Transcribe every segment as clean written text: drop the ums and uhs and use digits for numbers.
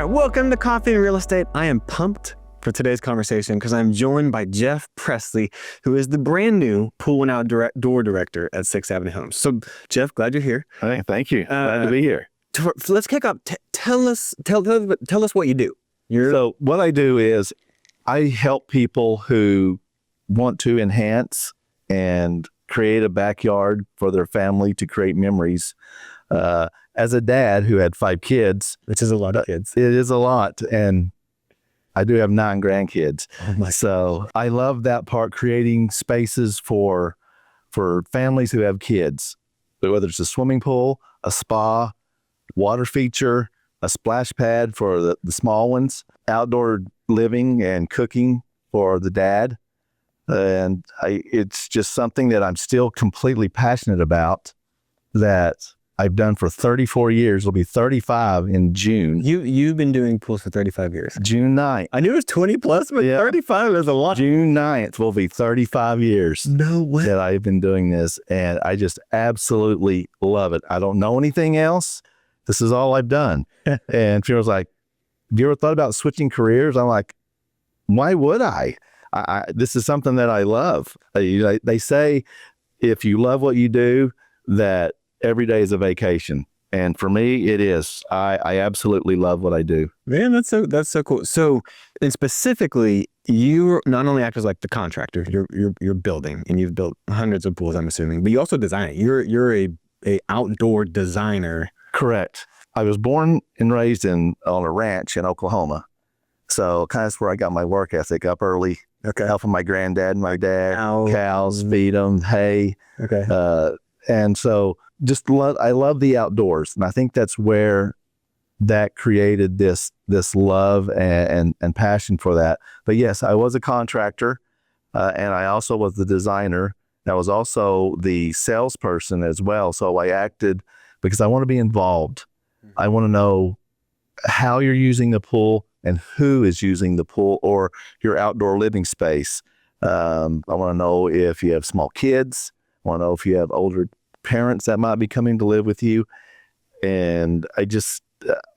right, welcome to Coffee and Real Estate. I am pumped for today's conversation because I'm joined by Jeff Presley, who is the brand new pool and outdoor director at 6th Avenue Homes. So, Jeff, glad you're here. Hey, thank you. Glad to be here. Let's kick up. Tell us what you do. So what I do is I help people who want to enhance and create a backyard for their family to create memories. As a dad who had 5 kids, which is a lot of kids. It is a lot, and I do have 9 grandkids. So I love that part, creating spaces for families who have kids, whether it's a swimming pool, a spa, water feature, a splash pad for the small ones, outdoor living and cooking for the dad. And it's just something that I'm still completely passionate about, that I've done for 34 years. It'll be 35 in June. You've been doing pools for 35 years. June 9th. I knew it was 20 plus, but 35 is a lot. June 9th will be 35 years. No way. That I've been doing this, and I just absolutely love it. I don't know anything else. This is all I've done. And people's like, have you ever thought about switching careers? I'm like, why would I? This is something that I love. They say if you love what you do, that every day is a vacation. And for me, it is. I absolutely love what I do. Man, that's so cool. So, and specifically, you not only act as like the contractor, you're building, and you've built hundreds of pools, I'm assuming, but you also design it. You're a outdoor designer. Correct. I was born and raised on a ranch in Oklahoma. So kind of where I got my work ethic, up early, helping my granddad and my dad, cows, feed them, hay. And so I love the outdoors. And I think that's where that created this love and passion for that. But yes, I was a contractor, and I also was the designer. I was also the salesperson as well. So I acted because I want to be involved. I want to know how you're using the pool and who is using the pool or your outdoor living space. I want to know if you have small kids. I want to know if you have older parents that might be coming to live with you. And I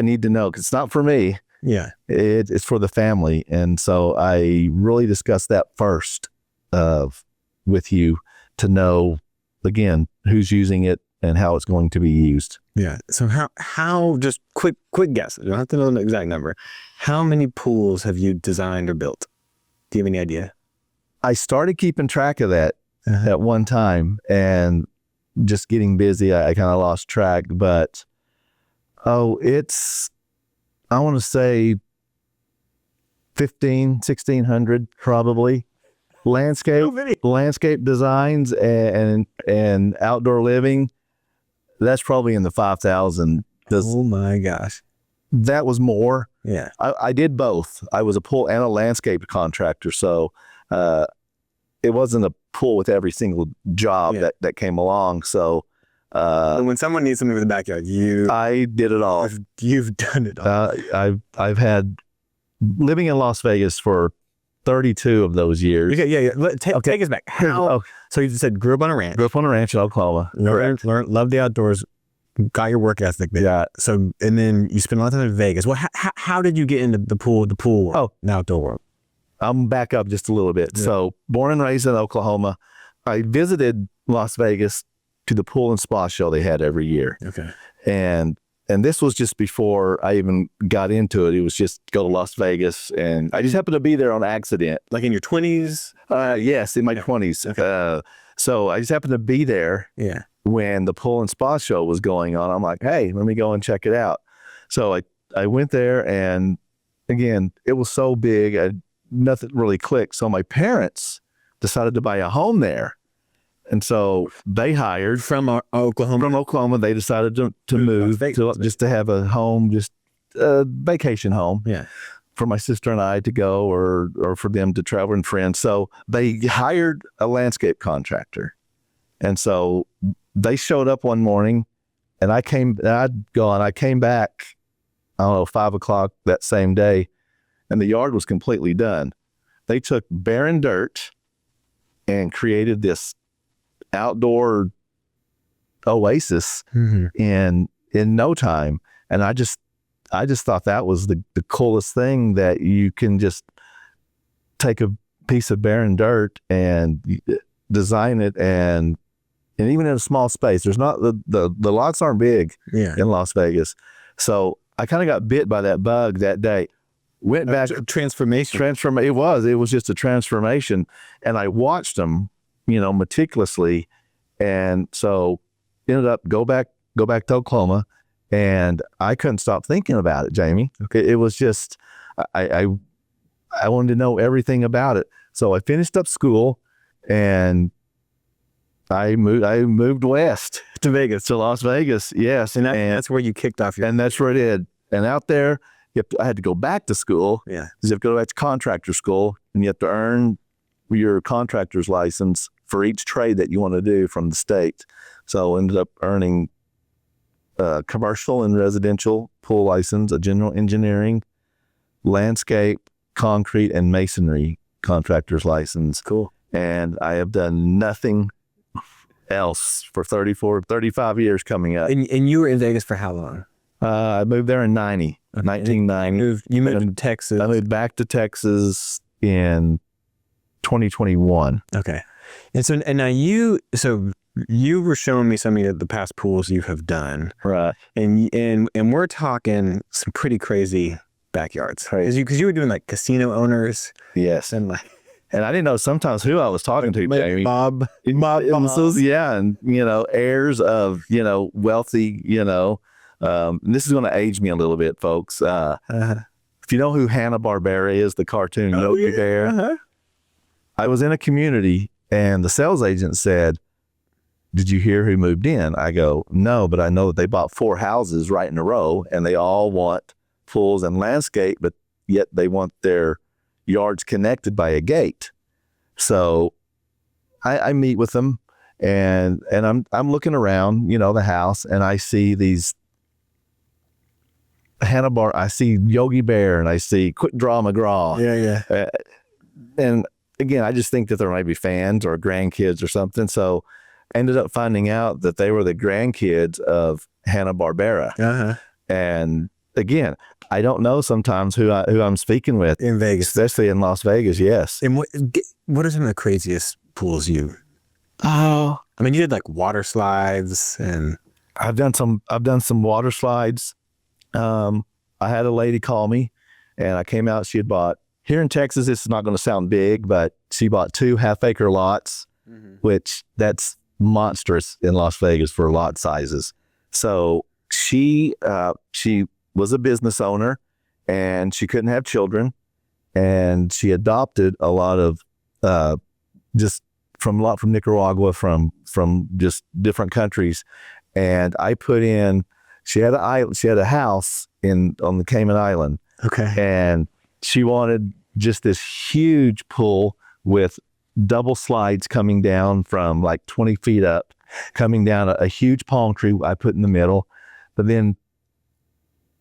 need to know, because it's not for me. Yeah. It's for the family. And so I really discuss that first with you to know, again, who's using it and how it's going to be used. Yeah. So how just quick guess. You don't have to know the exact number. How many pools have you designed or built? Do you have any idea? I started keeping track of that at one time, and just getting busy, I kind of lost track. But I want to say 1,600 probably. Landscape designs and outdoor living, that's probably in the 5,000. Oh my gosh. That was more. Yeah. I did both. I was a pool and a landscape contractor. So it wasn't a pool with every single job that came along. So and when someone needs something for the backyard, I did it all. You've done it all. I've had living in Las Vegas for 32 of those years. Yeah. Take us back. So you said grew up on a ranch. Grew up on a ranch in Oklahoma. Learned, love the outdoors, got your work ethic there. Yeah. So, and then you spent a lot of time in Vegas. Well, how did you get into the pool world, and outdoor world? I'm back up just a little bit. Yeah. So born and raised in Oklahoma. I visited Las Vegas to the pool and spa show they had every year. Okay. And this was just before I even got into it. It was just go to Las Vegas, and I just happened to be there on accident. Like in your 20s? Yes, in my 20s. Okay. So I just happened to be there when the pool and spa show was going on. I'm like, hey, let me go and check it out. So I went there, and again, it was so big, nothing really clicked. So my parents decided to buy a home there. And so they hired from Oklahoma. From Oklahoma, they decided to move just to have a home, just a vacation home. Yeah, for my sister and I to go, or for them to travel and friends. So they hired a landscape contractor, and so they showed up one morning, and I came back. I don't know, 5 o'clock that same day, and the yard was completely done. They took barren dirt and created this outdoor oasis in no time. And I just thought that was the coolest thing, that you can just take a piece of barren dirt and design it, and even in a small space. There's not the lots aren't big in Las Vegas. So I kind of got bit by that bug that day. Went back. Transformation. It was just a transformation. And I watched them, meticulously. And so ended up go back to Oklahoma, and I couldn't stop thinking about it, Jamey. Okay. It was just, I wanted to know everything about it. So I finished up school, and I moved west to Las Vegas. Yes. And that's where you kicked off and that's where I did. And out there, I had to go back to school. Yeah. Because you have to go back to contractor school, and you have to earn your contractor's license for each trade that you want to do from the state. So I ended up earning a commercial and residential pool license, a general engineering, landscape, concrete, and masonry contractor's license. Cool. And I have done nothing else for 35 years coming up. And you were in Vegas for how long? I moved there in 1990. You moved to Texas. I moved back to Texas in 2021. Okay. And now you were showing me some of the past pools you have done. Right. And we're talking some pretty crazy backyards. Because you were doing like casino owners. Yes. And like, and I didn't know sometimes who I was talking to, Jamey. Bob. Yeah. And, heirs of, wealthy, and this is going to age me a little bit, folks. If you know who Hanna-Barbera is, the cartoon Yogi Bear, I was in a community, and the sales agent said, "Did you hear who moved in?" I go, "No, but I know that they bought 4 houses right in a row, and they all want pools and landscape, but yet they want their yards connected by a gate." So I meet with them, and I'm looking around, the house, and I see these I see Yogi Bear, and I see Quick Draw McGraw. Yeah. And again, I just think that there might be fans or grandkids or something. So I ended up finding out that they were the grandkids of Hanna-Barbera. And again, I don't know sometimes who I'm speaking with in Vegas, especially in Las Vegas. Yes. And what are some of the craziest pools you? Oh, I mean, you did like water slides, and I've done some water slides. I had a lady call me, and I came out. She had bought, here in Texas, this is not going to sound big, but she bought 2 half-acre lots, which that's monstrous in Las Vegas for lot sizes. So she was a business owner, and she couldn't have children, and she adopted a lot of just from Nicaragua, from just different countries, and I put in. She had a house on the Cayman Island. Okay. And she wanted just this huge pool with double slides coming down from like 20 feet up, coming down a huge palm tree I put in the middle. But then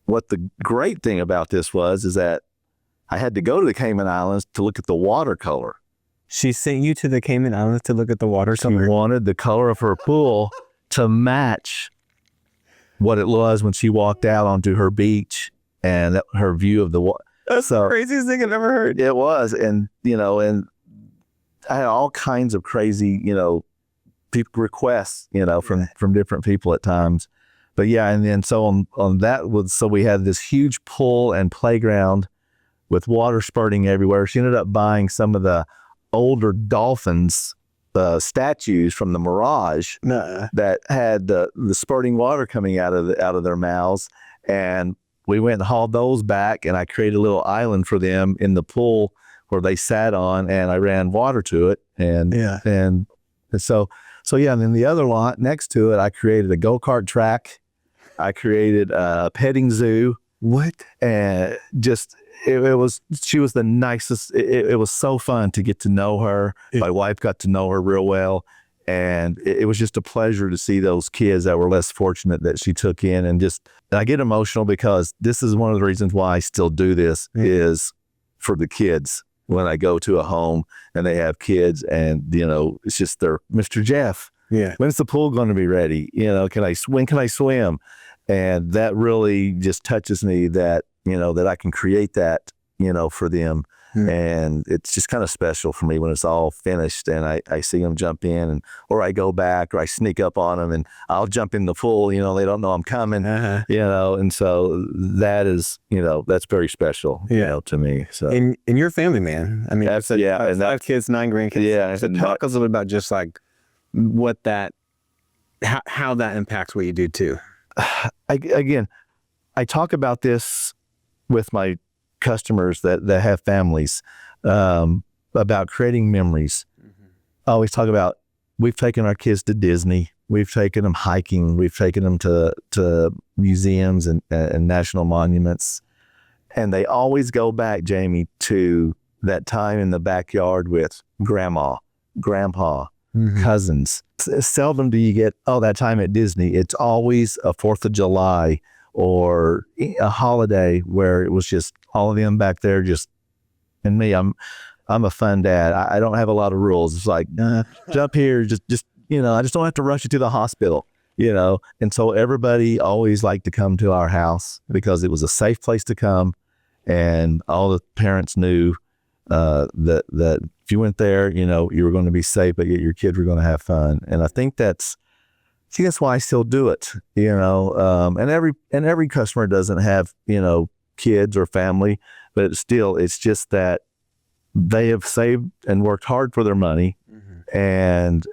what the great thing about this is that I had to go to the Cayman Islands to look at the watercolor. She sent you to the Cayman Islands to look at the watercolor? She wanted the color of her pool to match what it was when she walked out onto her beach and her view of the water. That's the craziest thing I've ever heard. It was. And, and I had all kinds of crazy, people requests, from different people at times. But yeah, and then so on that so we had this huge pool and playground with water spurting everywhere. She ended up buying some of the older dolphins, the statues from the Mirage that had the spurting water coming out of their mouths, and we went and hauled those back, and I created a little island for them in the pool where they sat on, and I ran water to it, and so yeah. And then the other lot next to it, I created a go-kart track, I created a petting zoo. What? And just. She was the nicest. It was so fun to get to know her. Yeah. My wife got to know her real well. And it was just a pleasure to see those kids that were less fortunate that she took in. And I get emotional because this is one of the reasons why I still do this is for the kids. When I go to a home and they have kids and, it's just Mr. Jeff. Yeah. When's the pool going to be ready? When can I swim? And that really just touches me that, that I can create that, for them. And it's just kind of special for me when it's all finished and I see them jump in or I go back or I sneak up on them and I'll jump in the pool, they don't know I'm coming, and so that is, that's very special, to me. So in your family, man, I mean, that's, 5 kids, 9 grandkids. Yeah. So talk a little bit about just like what that, how that impacts what you do too. I talk about this with my customers that have families, about creating memories. I always talk about, we've taken our kids to Disney, we've taken them hiking, we've taken them to museums and national monuments, and they always go back, Jamey, to that time in the backyard with grandma, grandpa, cousins. Seldom do you get, that time at Disney. It's always a 4th of July or a holiday where it was just all of them back there, and me. I'm a fun dad. I don't have a lot of rules. It's like, jump here, just I just don't have to rush you to the hospital, And so everybody always liked to come to our house because it was a safe place to come, and all the parents knew that if you went there, you were going to be safe, but yet your kids were going to have fun. And I think that's why I still do it, and every customer doesn't have, kids or family, but it's just that they have saved and worked hard for their money, and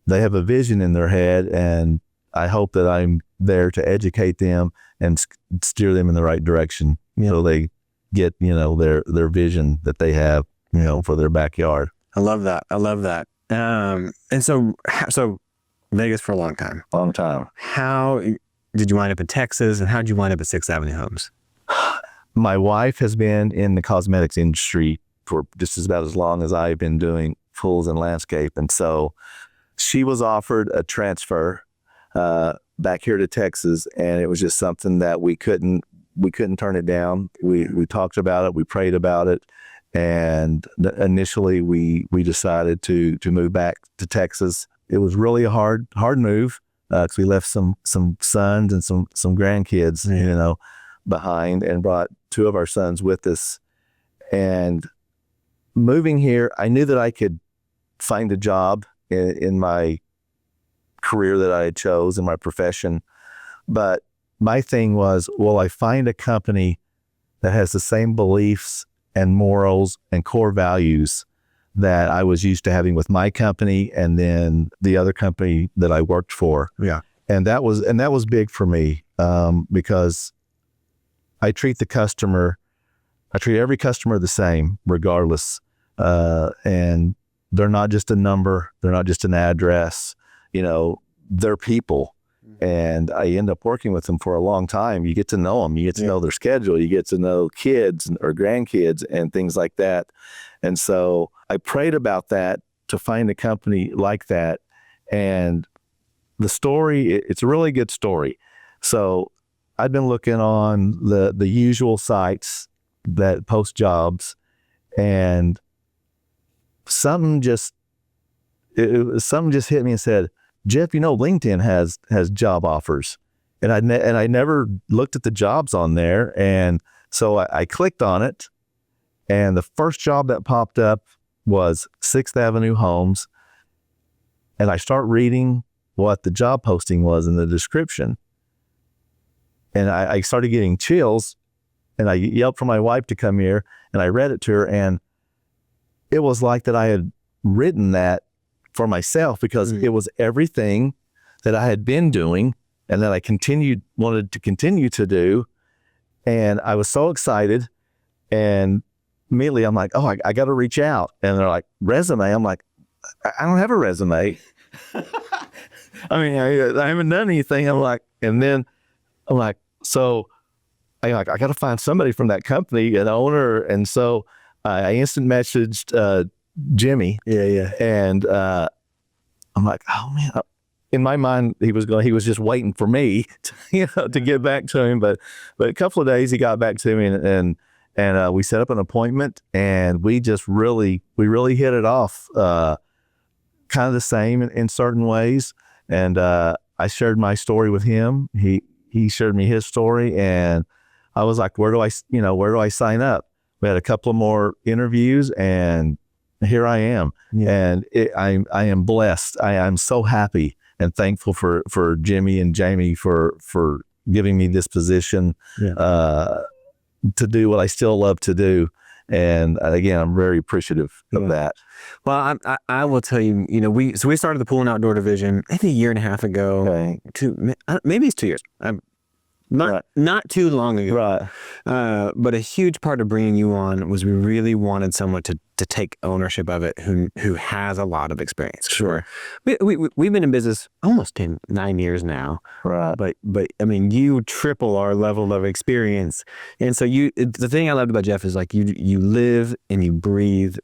they have a vision in their head, and I hope that I'm there to educate them and steer them in the right direction, so they get, their vision that they have, for their backyard. I love that. And so Vegas for a long time. How did you wind up in Texas, and how did you wind up at 6th Avenue Homes? My wife has been in the cosmetics industry for just about as long as I've been doing pools and landscape. And so she was offered a transfer back here to Texas, and it was just something that we couldn't turn it down. We talked about it, we prayed about it, and initially we decided to move back to Texas. It was really a hard move because we left some sons and some grandkids, behind, and brought 2 of our sons with us. And moving here, I knew that I could find a job in my career that I had chose, in my profession. But my thing was, will I find a company that has the same beliefs and morals and core values that I was used to having with my company and then the other company that I worked for? Yeah. And that was big for me, because I treat every customer the same, regardless. And they're not just a number. They're not just an address. They're people. And I end up working with them for a long time. You get to know them. You get to know their schedule. You get to know kids or grandkids and things like that. And so I prayed about that to find a company like that. And the story, it's a really good story. So I've been looking on the usual sites that post jobs, and something just hit me and said, Jeff, LinkedIn has job offers, and I never looked at the jobs on there, and so I clicked on it, and the first job that popped up was 6th Avenue Homes, and I start reading what the job posting was in the description. And I started getting chills, and I yelled for my wife to come here, and I read it to her, and it was like that I had written that for myself, because it was everything that I had been doing and that I wanted to continue to do. And I was so excited, and immediately I'm like, I got to reach out. And they're like, resume? I'm like, I don't have a resume. I mean, I haven't done anything. So I got to find somebody from that company, an owner. And so I instant messaged Jimmy. Yeah. And I'm like, oh man, in my mind, he was just waiting for me to get back to him. But a couple of days he got back to me, and we set up an appointment, and we really hit it off, kind of the same in certain ways. And I shared my story with him. he shared me his story, and I was like, where do I sign up? We had a couple of more interviews, and here I am. And I am blessed. I'm so happy and thankful for Jimmy and Jamey for giving me this position to do what I still love to do. And again, I'm very appreciative of that. Well, I will tell you, we started the pool and outdoor division maybe a year and a half ago. Okay. Maybe it's 2 years. Not too long ago. Right. But a huge part of bringing you on was we really wanted someone to take ownership of it who has a lot of experience. Sure. We've been in business almost 9 years now. Right. But I mean, you triple our level of experience. And so the thing I loved about Jeff is like you live and you breathe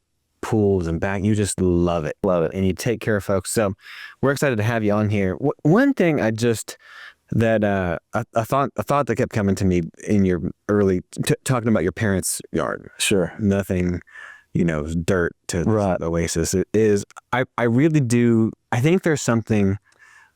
pools and back. You just love it. Love it. And you take care of folks. So we're excited to have you on here. One thing I just... that a thought that kept coming to me in your early talking about your parents' yard. Sure. Nothing, dirt to Right. Oasis. It is. I really do. I think there's something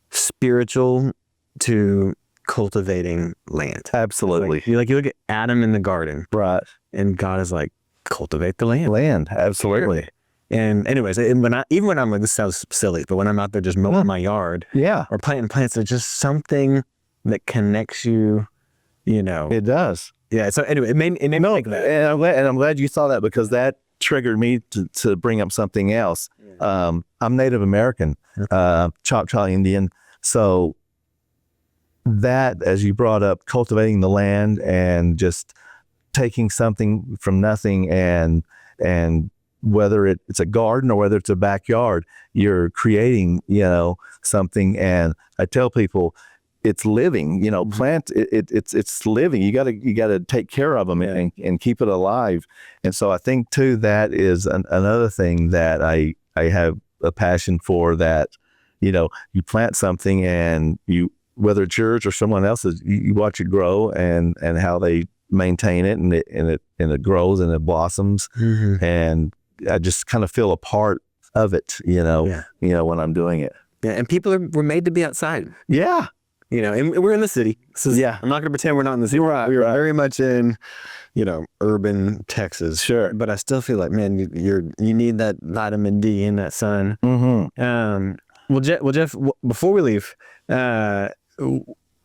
spiritual to cultivating land. Absolutely. You look at Adam in the garden, Right. and God is like, cultivate the land. Land. Absolutely. And anyways, even when I'm like, this sounds silly, but when I'm out there just mowing my yard, or planting plants, there's just something that connects you, It does. Yeah. So anyway, it made me think that. And I'm glad you saw that, because that triggered me to bring up something else. I'm Native American, Choctaw Indian. So that, as you brought up, cultivating the land and just taking something from nothing, and whether it's a garden or whether it's a backyard, you're creating, something. And I tell people, it's living, plant, it's living. You gotta take care of them and keep it alive. And so I think too, that is another thing that I have a passion for, that, you plant something, and whether it's yours or someone else's, you watch it grow and how they maintain it, and it grows and it blossoms. And I just kind of feel a part of it, when I'm doing it. Yeah. And people were made to be outside. Yeah. And we're in the city. I'm not going to pretend we're not in the city. Right. We're very much in, urban Texas. Sure. But I still feel like, man, you need that vitamin D in that sun. Well, Jeff, before we leave,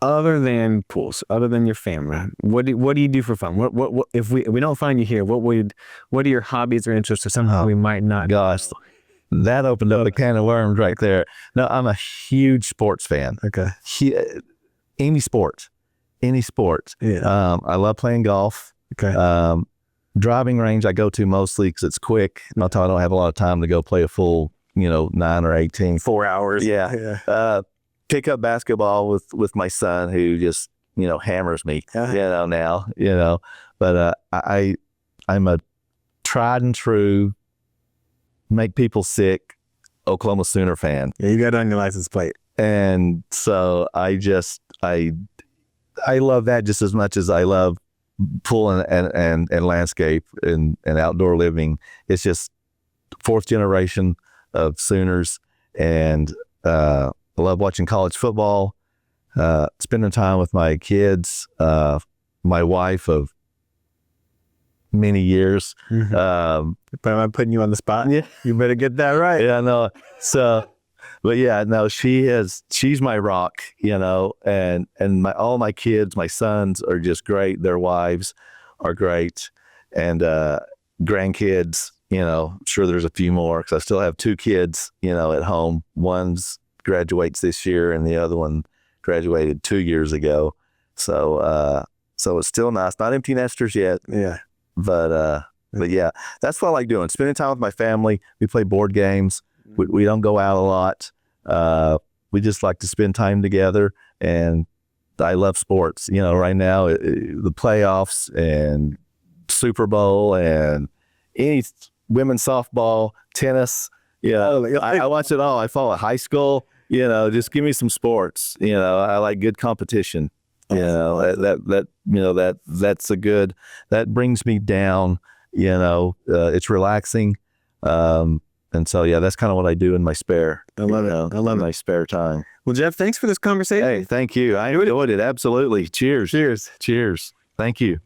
other than pools, other than your family, what do you do for fun? What if we don't find you here? What are your hobbies or interests, or something we might not? Gosh, that opened up a can of worms right there. No, I'm a huge sports fan. Okay. Any sport. Yeah. I love playing golf. Okay. Driving range I go to mostly because it's quick. I don't have a lot of time to go play a full, 9 or 18. 4 hours. Yeah. Pick up basketball with my son, who just, hammers me, now, but I'm a tried and true, make people sick Oklahoma Sooner fan. Yeah, you got it on your license plate. And so I love that just as much as I love pool and landscape and outdoor living. It's just fourth generation of Sooners, and I love watching college football, spending time with my kids, my wife of many years. But am I putting you on the spot? Yeah. You better get that right. Yeah, no. So, but yeah, no, she's my rock, and all my kids, my sons are just great. Their wives are great. And grandkids, I'm sure there's a few more, because I still have 2 kids, at home. One's graduates this year, and the other one graduated 2 years ago. So it's still nice. Not empty nesters yet. Yeah. But yeah, that's what I like doing. Spending time with my family. We play board games. We don't go out a lot. We just like to spend time together, and I love sports. Right now, the playoffs and Super Bowl and any women's softball, tennis. I watch it all. I follow high school. Just give me some sports. I like good competition. That's a good, that brings me down. It's relaxing. And And so, yeah, that's kind of what I do in my spare. I love it. I love my spare time. Well, Jeff, thanks for this conversation. Hey, thank you. I enjoyed it. Absolutely. Cheers. Cheers. Cheers. Thank you.